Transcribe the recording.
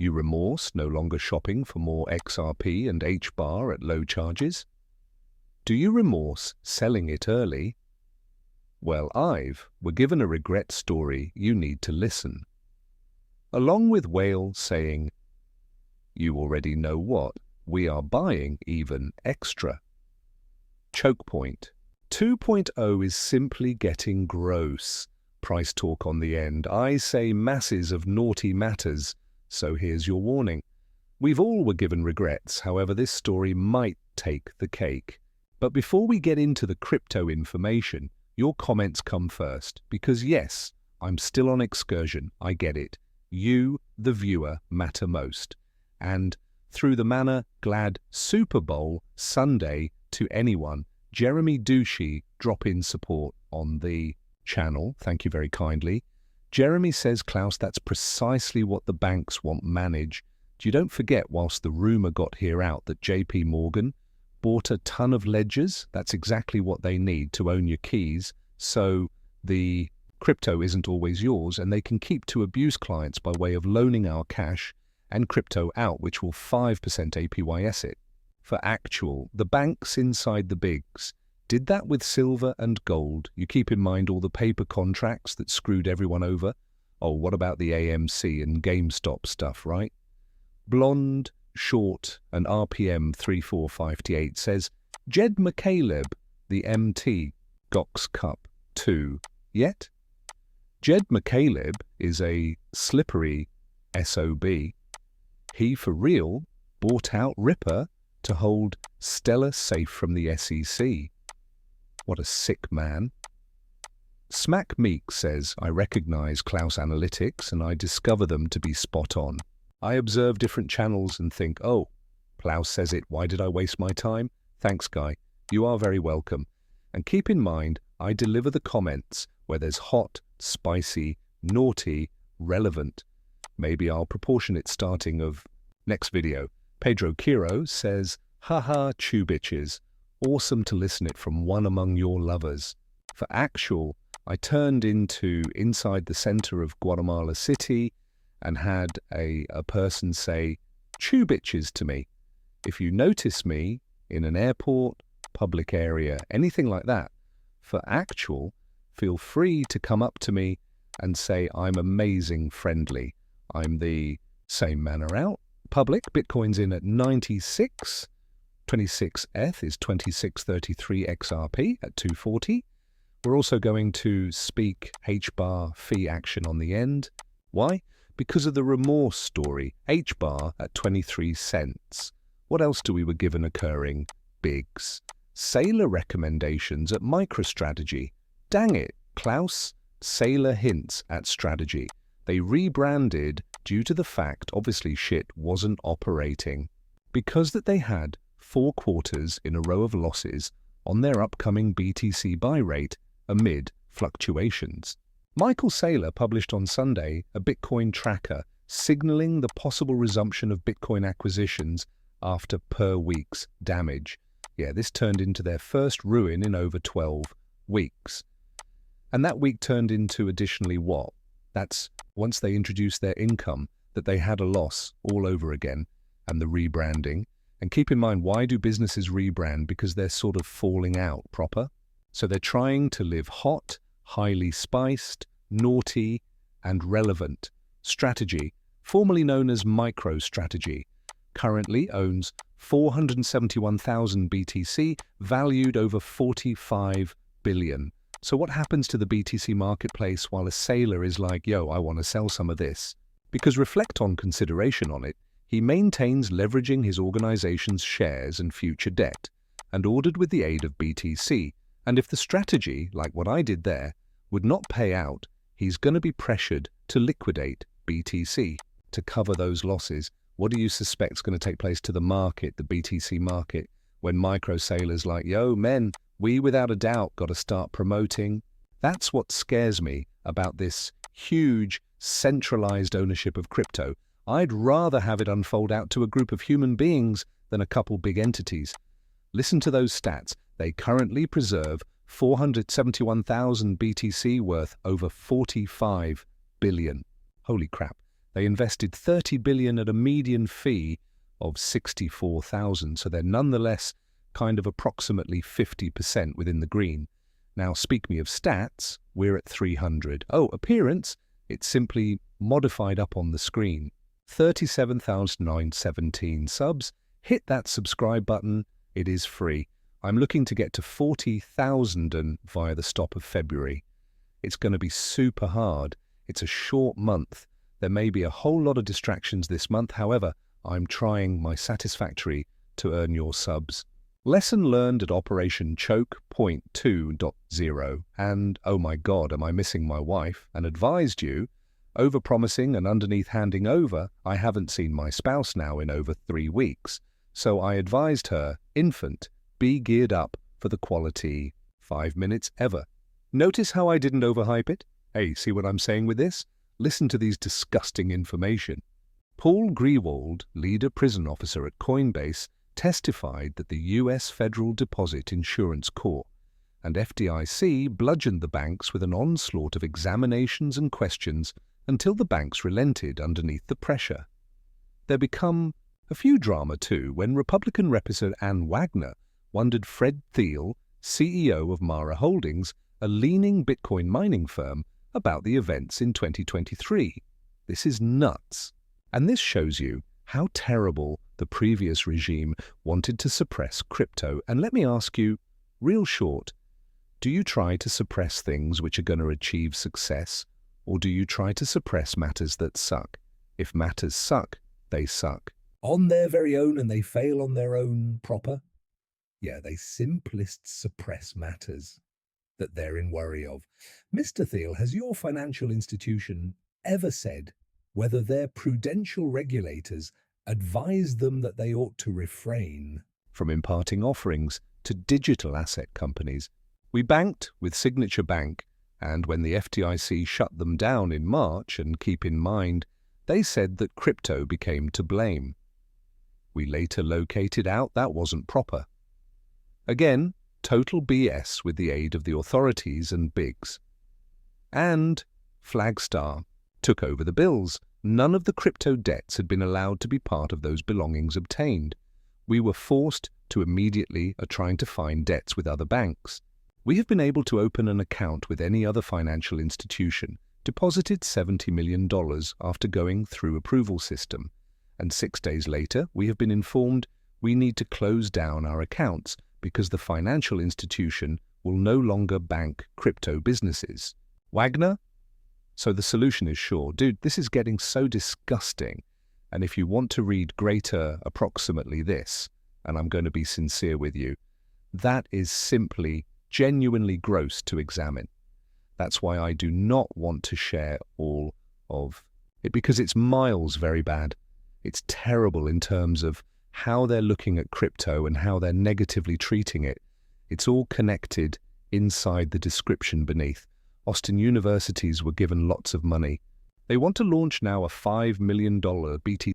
You remorse no longer shopping for more Xrp and Hbar at low charges? Do you remorse selling it early? Well, we're given a regret story you need to listen. Along with Whale saying, "You already know what, we are buying even extra." Choke point. 2.0 is simply getting gross. Price talk on the end. I say masses of naughty matters, so here's your warning. We've all were given regrets, however this story might take the cake. But before we get into the crypto information, your comments come first, because yes, I'm still on excursion, I get it. You, the viewer, matter most. And through the manner glad Super Bowl Sunday to anyone, Jeremy Douchey drop-in support on the channel, thank you very kindly. Jeremy says, Klaus, that's precisely what the banks want manage. You don't forget, whilst the rumour got here out that JP Morgan bought a ton of ledgers, that's exactly what they need to own your keys, so the crypto isn't always yours, and they can keep to abuse clients by way of loaning our cash and crypto out, which will 5% APYS it. For actual, the banks inside the bigs did that with silver and gold. You keep in mind all the paper contracts that screwed everyone over. Oh, what about the AMC and GameStop stuff, right? Blonde, Short, and RPM 345T8 says, Jed McCaleb, the MT, Gox Cup 2. Yet? Jed McCaleb is a slippery SOB. He, for real, bought out Ripper to hold Stellar safe from the SEC. What a sick man. Smack Meek says, I recognize Klaus analytics and I discover them to be spot on. I observe different channels and think, oh, Klaus says it, why did I waste my time? Thanks, guy. You are very welcome. And keep in mind, I deliver the comments where there's hot, spicy, naughty, relevant. Maybe I'll proportion it starting of next video. Pedro Quiro says, haha, chew bitches. Awesome to listen it from one among your lovers. For actual, I turned into inside the center of Guatemala City and had a person say, chew bitches to me. If you notice me in an airport, public area, anything like that, for actual, feel free to come up to me and say I'm amazing friendly. I'm the same manner out. Public, Bitcoin's in at 96. 26 ETH is 2633 XRP at 240. We're also going to speak Hbar fee action on the end. Why? Because of the remorse story. Hbar at 23 cents. What else do we were given occurring? Bigs. Sailor recommendations at MicroStrategy. Dang it, Klaus. Sailor hints at strategy. They rebranded due to the fact obviously shit wasn't operating. Because that they had 4 quarters in a row of losses on their upcoming BTC buy rate amid fluctuations. Michael Saylor published on Sunday a Bitcoin tracker signaling the possible resumption of Bitcoin acquisitions after per week's damage. Yeah, this turned into their first ruin in over 12 weeks. And that week turned into additionally what? That's once they introduced their income, that they had a loss all over again, and the rebranding. And keep in mind, why do businesses rebrand? Because they're sort of falling out proper. So they're trying to live hot, highly spiced, naughty, and relevant. Strategy, formerly known as MicroStrategy, currently owns 471,000 BTC, valued over 45 billion. So what happens to the BTC marketplace while a sailor is like, yo, I want to sell some of this? Because reflect on consideration on it, he maintains leveraging his organization's shares and future debt, and ordered with the aid of BTC. And if the strategy, like what I did there, would not pay out, he's going to be pressured to liquidate BTC to cover those losses. What do you suspect is going to take place to the market, the BTC market, when micro sailors like, yo, men, we without a doubt got to start promoting? That's what scares me about this huge centralized ownership of crypto. I'd rather have it unfold out to a group of human beings than a couple big entities. Listen to those stats. They currently preserve 471,000 BTC worth over 45 billion. Holy crap. They invested $30 billion at a median fee of 64,000, so they're nonetheless kind of approximately 50% within the green. Now, speak me of stats, we're at 300. Oh, appearance, it's simply modified up on the screen. 37,917 subs. Hit that subscribe button. It is free. I'm looking to get to 40,000 and via the stop of February. It's going to be super hard. It's a short month. There may be a whole lot of distractions this month. However, I'm trying my satisfactory to earn your subs. Lesson learned at Operation Choke Point 2.0. And, oh my God, am I missing my wife? And advised you, overpromising and underneath handing over, I haven't seen my spouse now in over 3 weeks. So I advised her, infant, be geared up for the quality 5 minutes ever. Notice how I didn't overhype it? Hey, see what I'm saying with this? Listen to these disgusting information. Paul Grewald, leader prison officer at Coinbase, testified that the U.S. Federal Deposit Insurance Corp and FDIC bludgeoned the banks with an onslaught of examinations and questions until the banks relented underneath the pressure. There become a few drama too when Republican Representative Ann Wagner wondered Fred Thiel, CEO of Mara Holdings, a leaning Bitcoin mining firm, about the events in 2023. This is nuts. And this shows you how terrible the previous regime wanted to suppress crypto. And let me ask you, real short, do you try to suppress things which are going to achieve success, or do you try to suppress matters that suck? If matters suck, they suck. On their very own and they fail on their own proper? Yeah, they simplest suppress matters that they're in worry of. Mr. Thiel, has your financial institution ever said whether their prudential regulators advise them that they ought to refrain from imparting offerings to digital asset companies? We banked with Signature Bank, and when the FDIC shut them down in March, and keep in mind, they said that crypto became to blame. We later located out that wasn't proper. Again, total BS with the aid of the authorities and bigs. And Flagstar took over the bills. None of the crypto debts had been allowed to be part of those belongings obtained. We were forced to immediately trying to find debts with other banks. We have been able to open an account with any other financial institution, deposited $70 million after going through approval system, and 6 days later we have been informed we need to close down our accounts because the financial institution will no longer bank crypto businesses. Wagner? So the solution is sure. Dude, this is getting so disgusting. And if you want to read greater approximately this, and I'm going to be sincere with you, that is simply genuinely gross to examine. That's why I do not want to share all of it, because it's miles very bad. It's terrible in terms of how they're looking at crypto and how they're negatively treating it. It's all connected inside the description beneath. Austin universities were given lots of money. They want to launch now a $5 million BTC